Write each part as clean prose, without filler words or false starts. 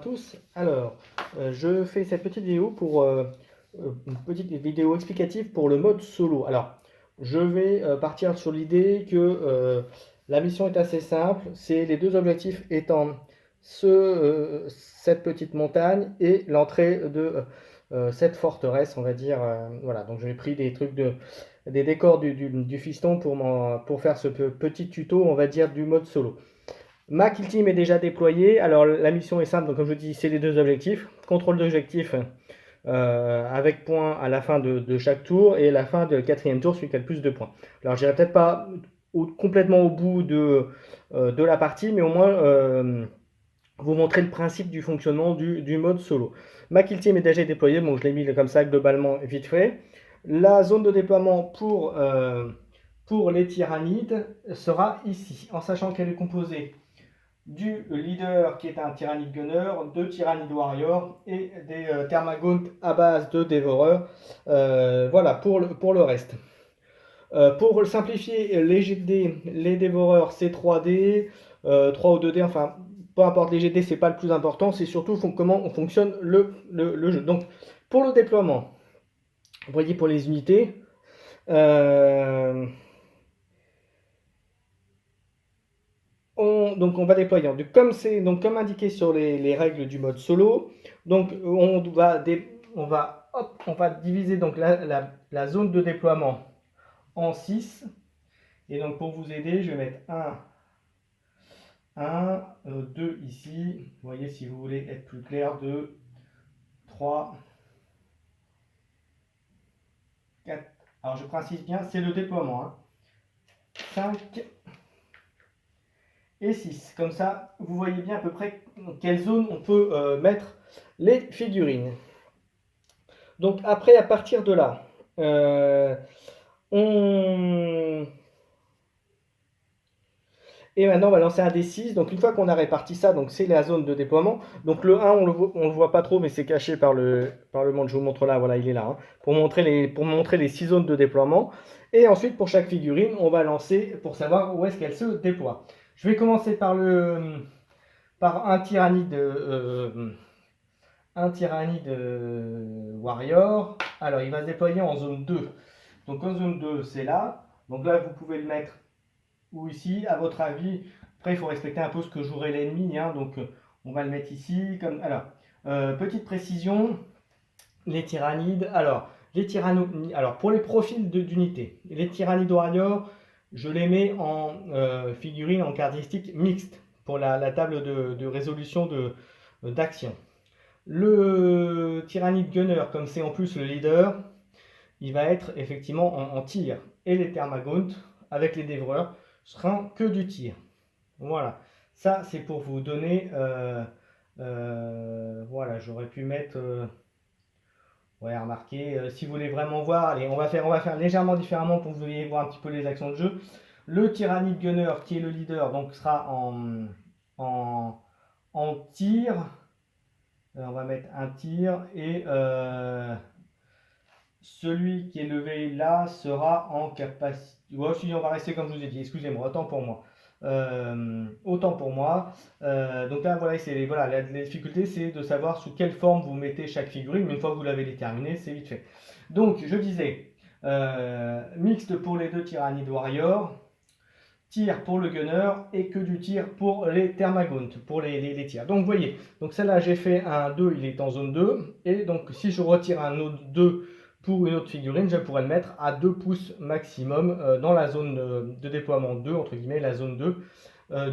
tous. Alors, je fais cette petite vidéo pour une petite vidéo explicative pour le mode solo. Alors, je vais partir sur l'idée que la mission est assez simple. C'est les deux objectifs étant cette petite montagne et l'entrée de cette forteresse, on va dire. Voilà, donc j'ai pris des trucs des décors du fiston pour faire ce petit tuto, on va dire, du mode solo. Ma kill team est déjà déployée. Alors la mission est simple, donc comme je dis, c'est les deux objectifs. Contrôle d'objectif avec points à la fin de chaque tour et à la fin du quatrième tour, celui qui a le plus de points. Alors j'irai peut-être pas complètement au bout de la partie, mais au moins vous montrer le principe du fonctionnement du mode solo. Ma kill team est déjà déployée, bon je l'ai mis comme ça globalement vite fait. La zone de déploiement pour les tyrannides sera ici, en sachant qu'elle est composée du leader qui est un tyrannide gunner, deux tyrannides warriors et des thermagontes à base de dévoreurs. Voilà pour le reste. Pour simplifier, les GD, les dévoreurs c'est 3D, 3 ou 2D, enfin peu importe, les GD c'est pas le plus important, c'est surtout comment fonctionne le jeu. Donc pour le déploiement, vous voyez pour les unités, donc on va déployer. Donc comme indiqué sur les règles du mode solo, donc on va diviser donc la zone de déploiement en 6. Et donc pour vous aider, je vais mettre 2 ici. Vous voyez, si vous voulez être plus clair, 2, 3, 4. Alors je précise bien, c'est le déploiement. Hein. 5 et 6. Comme ça, vous voyez bien à peu près dans quelle zone on peut mettre les figurines. Donc après, à partir de là, Et maintenant, on va lancer un D6. Donc une fois qu'on a réparti ça, donc c'est la zone de déploiement. Donc le 1, on le voit pas trop, mais c'est caché par le monde. Je vous montre là, voilà, il est là. Hein, pour montrer les 6 zones de déploiement. Et ensuite, pour chaque figurine, on va lancer pour savoir où est-ce qu'elle se déploie. Je vais commencer par un tyrannide warrior. Alors, il va se déployer en zone 2. Donc en zone 2, c'est là. Donc là, vous pouvez le mettre ou ici, à votre avis. Après, il faut respecter un peu ce que jouerait l'ennemi. Hein, donc on va le mettre ici. Alors, petite précision, les tyrannides. Alors, pour les profils d'unité, les tyrannides warriors, je les mets en figurines en caractéristiques mixtes pour la table de résolution d'action. Le tyrannide gunner, comme c'est en plus le leader, il va être effectivement en tir. Et les thermagontes, avec les dévoreurs, seront que du tir. Voilà. Ça, c'est pour vous donner... voilà, j'aurais pu mettre... ouais, remarquez, si vous voulez vraiment voir, allez, on va faire légèrement différemment pour que vous ayez voir un petit peu les actions de jeu. Le tyrannide gunner, qui est le leader, donc sera en tir. On va mettre un tir et celui qui est levé là sera en capacité. Ouais, si on va rester comme je vous ai dit, excusez-moi, autant pour moi. Donc là, voilà, la difficulté, c'est de savoir sous quelle forme vous mettez chaque figurine, mais une fois que vous l'avez déterminé, c'est vite fait. Donc, je disais, mixte pour les deux tyrannides warriors, tir pour le gunner et que du tir pour les thermagontes, pour les tirs. Donc vous voyez, donc celle-là j'ai fait un 2, il est en zone 2, et donc si je retire un autre 2 pour une autre figurine, je pourrais le mettre à 2 pouces maximum dans la zone de déploiement 2, entre guillemets, la zone 2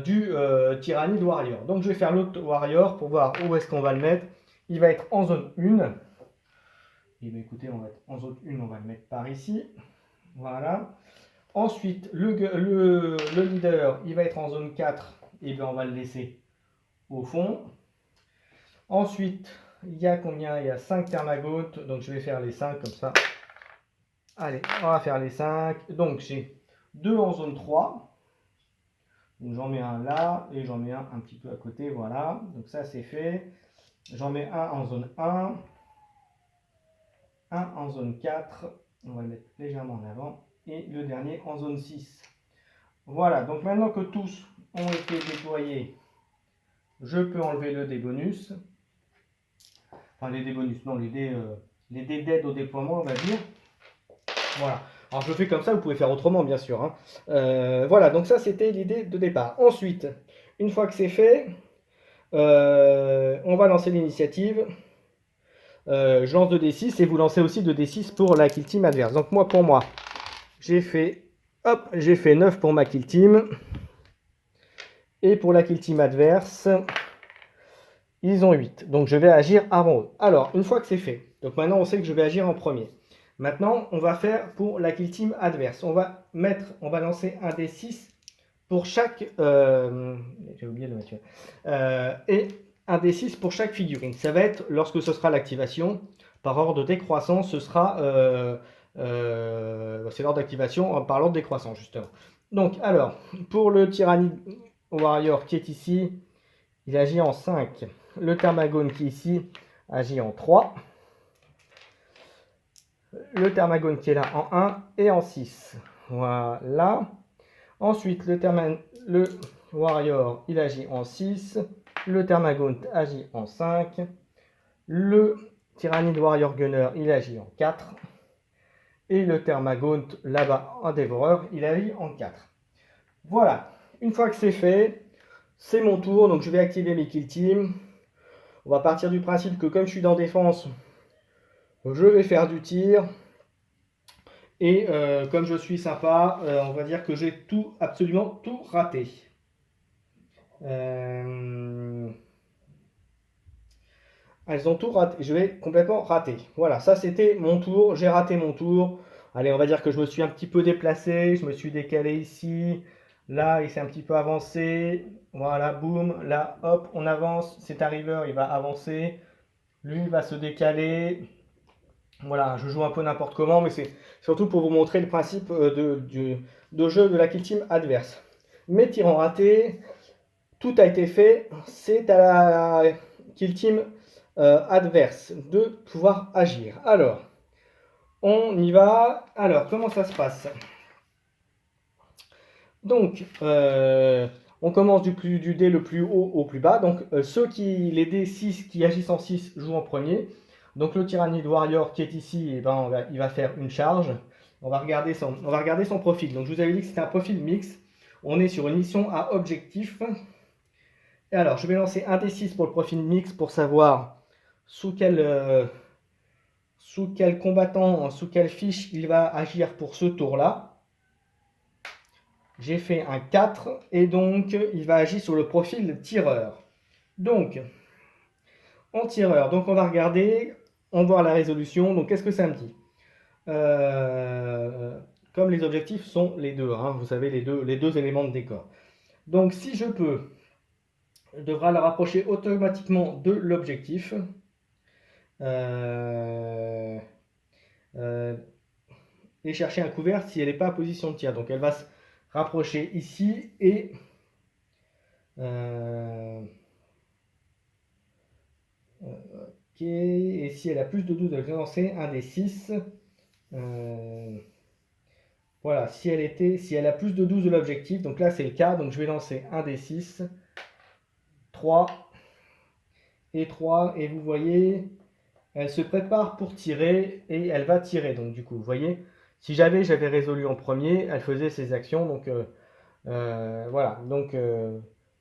du tyrannide warrior. Donc je vais faire l'autre warrior pour voir où est-ce qu'on va le mettre. Il va être en zone 1. Et bien écoutez, on va être en zone 1, on va le mettre par ici. Voilà. Ensuite, le leader, il va être en zone 4, et bien on va le laisser au fond. Ensuite, il y a combien? Il y a 5 thermagontes, donc je vais faire les 5 comme ça. Allez, on va faire les 5. Donc j'ai 2 en zone 3. Donc j'en mets un là, et j'en mets un petit peu à côté, voilà. Donc ça c'est fait. J'en mets un en zone 1. Un en zone 4. On va le mettre légèrement en avant. Et le dernier en zone 6. Voilà, donc maintenant que tous ont été déployés, je peux enlever le dé bonus. Enfin, les dés bonus, non, les dés d'aide au déploiement, on va dire. Voilà. Alors je fais comme ça, vous pouvez faire autrement bien sûr, hein. Voilà, donc ça c'était l'idée de départ. Ensuite, une fois que c'est fait, on va lancer l'initiative. Je lance 2d6 et vous lancez aussi 2d6 pour la kill team adverse. Donc pour moi, j'ai fait, hop, j'ai fait 9 pour ma kill team. Et pour la kill team adverse, ils ont 8. Donc je vais agir avant eux. Alors, une fois que c'est fait, donc maintenant on sait que je vais agir en premier. Maintenant, on va faire pour la kill team adverse. On va lancer un d6 pour chaque... j'ai oublié de mettre... et un d6 pour chaque figurine. Ça va être, lorsque ce sera l'activation, par ordre décroissant, ce sera... c'est l'ordre d'activation par l'ordre décroissant, justement. Donc, alors, pour le Tyranny Warrior qui est ici, il agit en 5. Le Thermagone qui est ici agit en 3. Le Thermagone qui est là en 1 et en 6. Voilà. Ensuite, le Warrior, il agit en 6. Le Thermagone agit en 5. Le Tyrannide Warrior Gunner, il agit en 4. Et le Thermagone, là-bas, en dévoreur, il agit en 4. Voilà. Une fois que c'est fait, c'est mon tour. Donc, je vais activer mes kill teams. On va partir du principe que comme je suis dans défense, je vais faire du tir. Et comme je suis sympa, on va dire que j'ai absolument tout raté. Elles ont tout raté. Je vais complètement rater. Voilà, ça c'était mon tour. J'ai raté mon tour. Allez, on va dire que je me suis un petit peu déplacé. Je me suis décalé ici. Là, il s'est un petit peu avancé. Voilà, boum. Là, hop, on avance. Cet arriveur, il va avancer. Lui, il va se décaler. Voilà, je joue un peu n'importe comment, mais c'est surtout pour vous montrer le principe de jeu de la kill team adverse. Mes tirs ont raté. Tout a été fait. C'est à la kill team adverse de pouvoir agir. Alors, on y va. Alors, comment ça se passe? Donc, on commence du dé le plus haut au plus bas. Donc, les dés 6 qui agissent en 6 jouent en premier. Donc, le Tyrannide Warrior qui est ici, eh ben, il va faire une charge. On va regarder son profil. Donc, je vous avais dit que c'était un profil mix. On est sur une mission à objectif. Et alors, je vais lancer un D6 pour le profil mix pour savoir sous quel combattant, sous quelle fiche il va agir pour ce tour-là. J'ai fait un 4 et donc il va agir sur le profil tireur. Donc, en tireur, donc on va regarder, on va voir la résolution. Donc, qu'est-ce que ça me dit? Comme les objectifs sont les deux, hein, vous savez, les deux éléments de décor. Donc, si je peux, je devrais le rapprocher automatiquement de l'objectif. Et chercher un couvert si elle n'est pas en position de tir. Donc elle va se rapprocher ici et ok. Et si elle a plus de 12, elle va lancer un des 6. Voilà, si elle a plus de 12 de l'objectif, donc là c'est le cas, donc je vais lancer un des 6, 3 et 3, et vous voyez, elle se prépare pour tirer et elle va tirer. Donc du coup, vous voyez, si j'avais résolu en premier, elle faisait ses actions. Donc voilà. Donc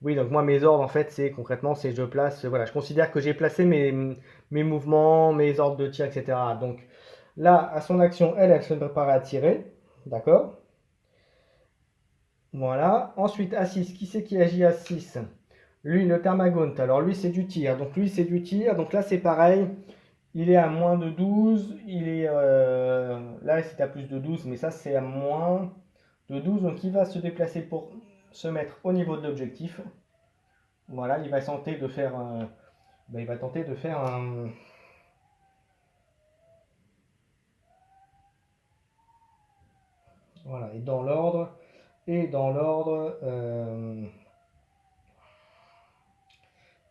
oui, donc moi mes ordres en fait, c'est concrètement, c'est je place. Voilà, je considère que j'ai placé mes mouvements, mes ordres de tir, etc. Donc là, à son action, elle se prépare à tirer. D'accord. Voilà. Ensuite, à 6, qui c'est qui agit à 6? Lui, le Thermagone. Alors lui, c'est du tir. Donc lui, c'est du tir. Donc là, c'est pareil. Il est à moins de 12. Il est là, c'est à plus de 12, mais ça, c'est à moins de 12. Donc il va se déplacer pour se mettre au niveau de l'objectif. Voilà, il va tenter de faire un. Voilà, et dans l'ordre. Et dans l'ordre.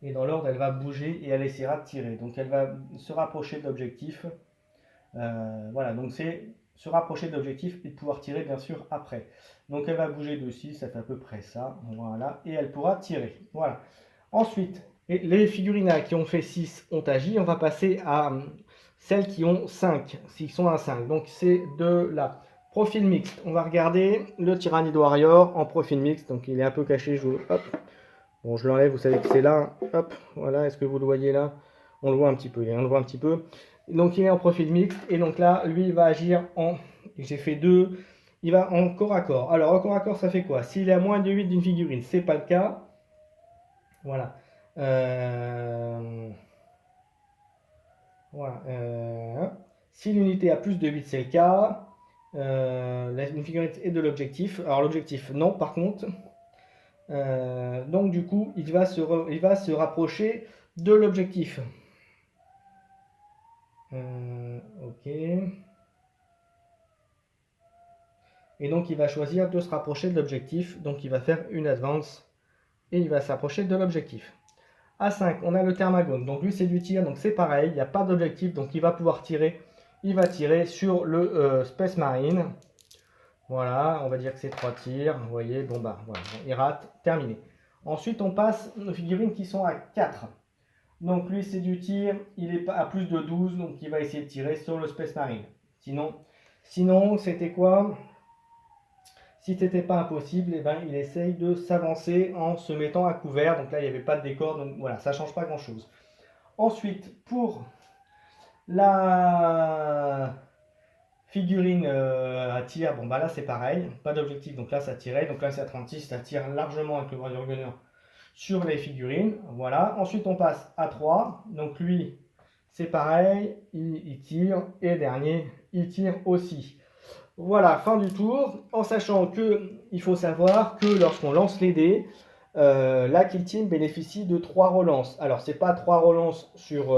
Et dans l'ordre, elle va bouger et elle essaiera de tirer. Donc elle va se rapprocher de l'objectif. Voilà, donc c'est se rapprocher de l'objectif et de pouvoir tirer bien sûr après. Donc elle va bouger de 6, ça fait à peu près ça. Voilà, et elle pourra tirer. Voilà. Ensuite, Et les figurines qui ont fait 6 ont agi. On va passer à celles qui ont 5, s'ils sont à 5. Donc c'est de la profil mixte. On va regarder le Tyrannid Warrior en profil mixte. Donc il est un peu caché. Hop. Bon, je l'enlève, vous savez que c'est là. Hop, voilà, est-ce que vous le voyez là? On le voit un petit peu, on le voit un petit peu. Donc il est en profil mixte. Et donc là, lui, il va agir en... J'ai fait 2. Il va en corps à corps. Alors, en corps à corps, ça fait quoi? S'il est à moins de 8 d'une figurine, c'est pas le cas. Voilà. Voilà. Si l'unité a plus de 8, c'est le cas. Une figurine est de l'objectif. Alors l'objectif, non, par contre. Donc du coup, il va se rapprocher de l'objectif. Ok. Et donc il va choisir de se rapprocher de l'objectif. Donc il va faire une advance et il va s'approcher de l'objectif. À 5, on a le thermagone. Donc lui, c'est du tir, donc c'est pareil, il n'y a pas d'objectif, donc il va pouvoir tirer. Il va tirer sur le Space Marine. Voilà, on va dire que c'est 3 tirs. Vous voyez, bon bah, voilà, il rate, terminé. Ensuite, on passe aux figurines qui sont à 4. Donc lui, c'est du tir, il est à plus de 12, donc il va essayer de tirer sur le Space Marine. Sinon c'était quoi? Si c'était pas impossible, eh ben, il essaye de s'avancer en se mettant à couvert. Donc là, il n'y avait pas de décor, donc voilà, ça change pas grand-chose. Ensuite, pour la figurine à tir, bon bah là c'est pareil, pas d'objectif, donc là ça tirait. Donc là c'est à 36, ça tire largement avec le Warrior Gunner sur les figurines. Voilà, ensuite on passe à 3. Donc lui, c'est pareil, il tire. Et dernier, il tire aussi. Voilà, fin du tour, en sachant que il faut savoir que lorsqu'on lance les dés, la Kill Team bénéficie de 3 relances. Alors, c'est pas 3 relances sur...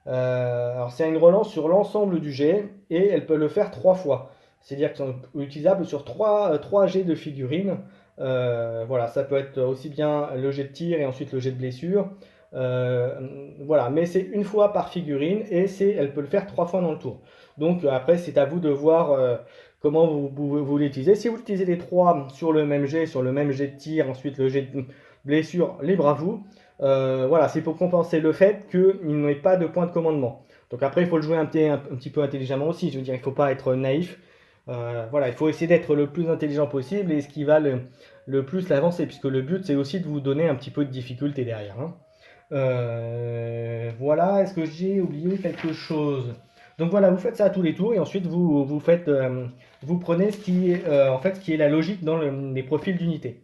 alors, c'est une relance sur l'ensemble du jet, et elle peut le faire 3 fois. C'est-à-dire qu'ils sont utilisables sur 3 jets de figurines. Voilà, ça peut être aussi bien le jet de tir et ensuite le jet de blessure. Voilà, mais c'est une fois par figurine, et elle peut le faire 3 fois dans le tour. Donc après, c'est à vous de voir comment vous l'utilisez. Si vous utilisez les 3 sur le même jet de tir, ensuite le jet de blessure, libre à vous. Voilà, c'est pour compenser le fait qu'il n'y ait pas de point de commandement. Donc après, il faut le jouer un petit peu intelligemment aussi. Je veux dire, il ne faut pas être naïf. Voilà, il faut essayer d'être le plus intelligent possible et ce qui va le plus l'avancer, puisque le but, c'est aussi de vous donner un petit peu de difficulté derrière. Hein. Voilà, est-ce que j'ai oublié quelque chose? Donc voilà, vous faites ça à tous les tours et ensuite vous prenez ce qui est en fait ce qui est la logique dans les profils d'unité.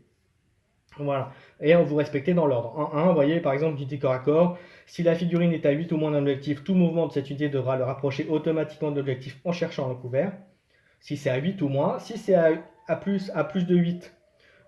Voilà, et vous respectez dans l'ordre. En 1, vous voyez par exemple unité corps à corps, si la figurine est à 8 ou moins d'un objectif, tout mouvement de cette unité devra le rapprocher automatiquement de l'objectif en cherchant le couvert. Si c'est à 8 ou moins, si c'est à plus de 8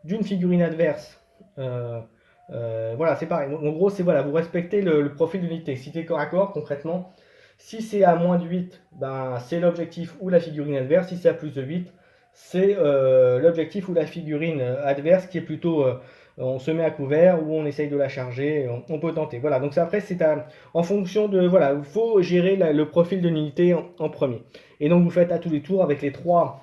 d'une figurine adverse, voilà, c'est pareil. En gros, c'est voilà, vous respectez le profil d'unité. Si c'est corps à corps, concrètement, si c'est à moins de 8, ben, c'est l'objectif ou la figurine adverse. Si c'est à plus de 8, c'est l'objectif ou la figurine adverse qui est plutôt on se met à couvert ou on essaye de la charger, on peut tenter. Voilà, donc après c'est en fonction de, voilà, il faut gérer le profil de l'unité en premier. Et donc vous faites à tous les tours avec les trois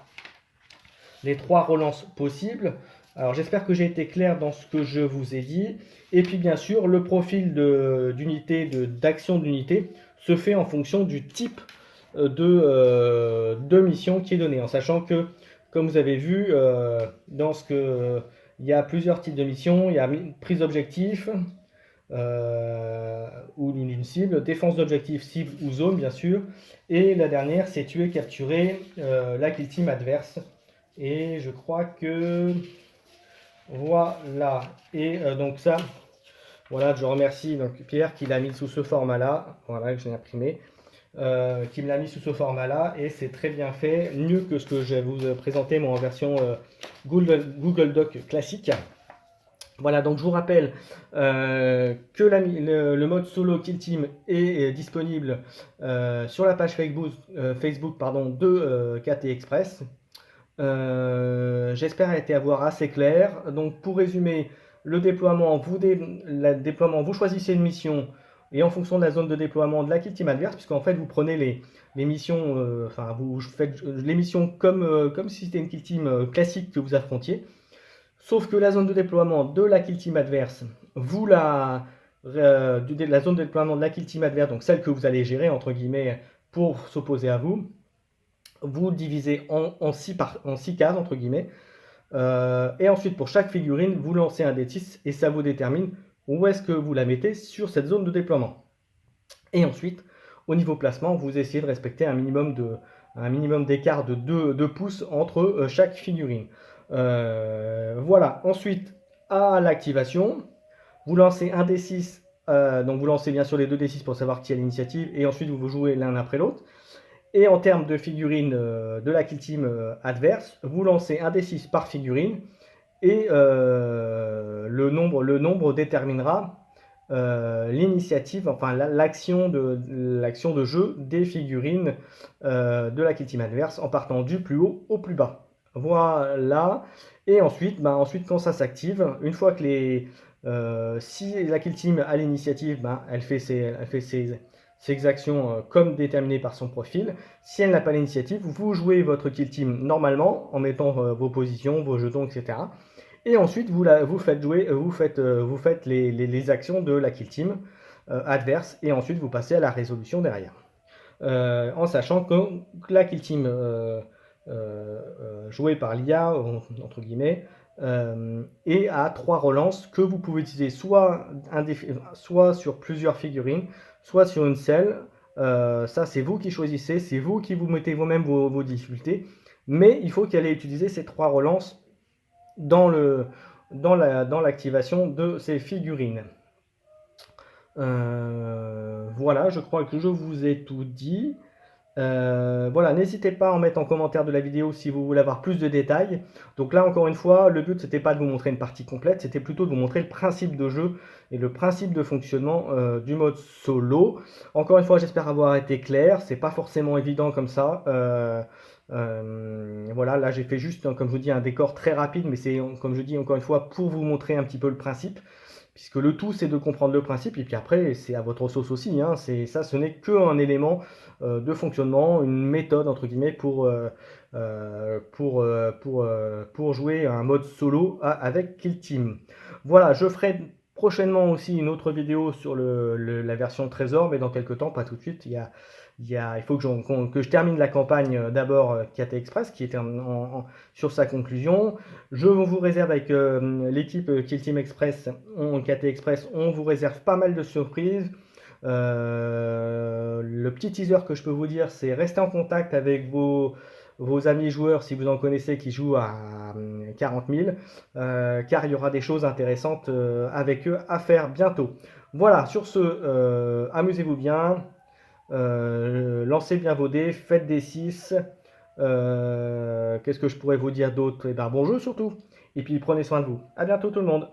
relances possibles. Alors j'espère que j'ai été clair dans ce que je vous ai dit. Et puis bien sûr, le profil d'unité, d'action d'unité se fait en fonction du type de mission qui est donné. En sachant que, comme vous avez vu, il y a plusieurs types de missions. Il y a prise d'objectif ou d'une cible, défense d'objectif, cible ou zone bien sûr. Et la dernière, c'est tuer, capturer la kill team adverse. Et je crois que voilà. Et donc ça, voilà, je remercie donc Pierre qui l'a mis sous ce format-là. Voilà, que j'ai imprimé. Qui me l'a mis sous ce format-là. Et c'est très bien fait. Mieux que ce que je vais vous présenter, moi, en version Google Doc classique. Voilà, donc je vous rappelle que le mode solo Kill Team est disponible sur la page Facebook, de KT Express. J'espère avoir assez clair. Donc pour résumer, le déploiement, vous choisissez une mission et en fonction de la zone de déploiement de la Kill Team adverse, puisqu'en fait vous prenez les missions, vous faites les missions comme si c'était une Kill Team classique que vous affrontiez. Sauf que la zone de déploiement de la Kill Team adverse, vous la de la zone de déploiement de la kill team adverse, donc celle que vous allez gérer, entre guillemets, pour s'opposer à vous, vous le divisez en 6 cases, entre guillemets. Et ensuite, pour chaque figurine, vous lancez un D6 et ça vous détermine où est-ce que vous la mettez sur cette zone de déploiement. Et ensuite, au niveau placement, vous essayez de respecter un minimum d'écart de 2 pouces entre chaque figurine. Voilà. Ensuite, à l'activation, vous lancez un D6. Donc vous lancez bien sûr les 2 D6 pour savoir qui a l'initiative. Et ensuite, vous jouez l'un après l'autre. Et en termes de figurines de la kill team adverse, vous lancez un D6 par figurine. Et le nombre déterminera l'initiative, enfin l'action de jeu des figurines de la kill team adverse en partant du plus haut au plus bas. Voilà. Et ensuite, quand ça s'active, une fois que si la kill team a l'initiative, elle fait ses actions comme déterminées par son profil. Si elle n'a pas l'initiative, vous jouez votre kill team normalement en mettant vos positions, vos jetons, etc. Et ensuite, vous faites les actions de la kill team adverse, et ensuite vous passez à la résolution derrière. En sachant que la kill team jouée par l'IA, entre guillemets, et à 3 relances que vous pouvez utiliser soit sur plusieurs figurines, soit sur une seule. Ça, c'est vous qui choisissez, c'est vous qui vous mettez vous-même vos difficultés, mais il faut qu'elle ait utilisé ces 3 relances dans l'activation de ces figurines. Voilà, je crois que je vous ai tout dit. Voilà, n'hésitez pas à en mettre en commentaire de la vidéo si vous voulez avoir plus de détails. Donc là, encore une fois, le but c'était pas de vous montrer une partie complète, c'était plutôt de vous montrer le principe de jeu et le principe de fonctionnement du mode solo. Encore une fois, j'espère avoir été clair, c'est pas forcément évident comme ça. Voilà, là j'ai fait juste, comme je vous dis, un décor très rapide, mais c'est, comme je dis encore une fois, pour vous montrer un petit peu le principe, puisque le tout c'est de comprendre le principe, et puis après c'est à votre sauce aussi, hein, ce n'est qu'un élément de fonctionnement, une méthode entre guillemets pour jouer un mode solo avec Kill Team. Voilà, je ferai prochainement aussi une autre vidéo sur la version Trésor, mais dans quelques temps, pas tout de suite. Il faut que je termine la campagne d'abord KT Express, qui était sur sa conclusion. Je vous réserve avec l'équipe Kill Team Express, KT Express, on vous réserve pas mal de surprises. Le petit teaser que je peux vous dire, c'est rester en contact avec vos amis joueurs, si vous en connaissez, qui jouent à 40 000, car il y aura des choses intéressantes avec eux à faire bientôt. Voilà, sur ce, amusez-vous bien, lancez bien vos dés, faites des 6. Qu'est-ce que je pourrais vous dire d'autre? Et bon jeu surtout, et puis prenez soin de vous. À bientôt tout le monde.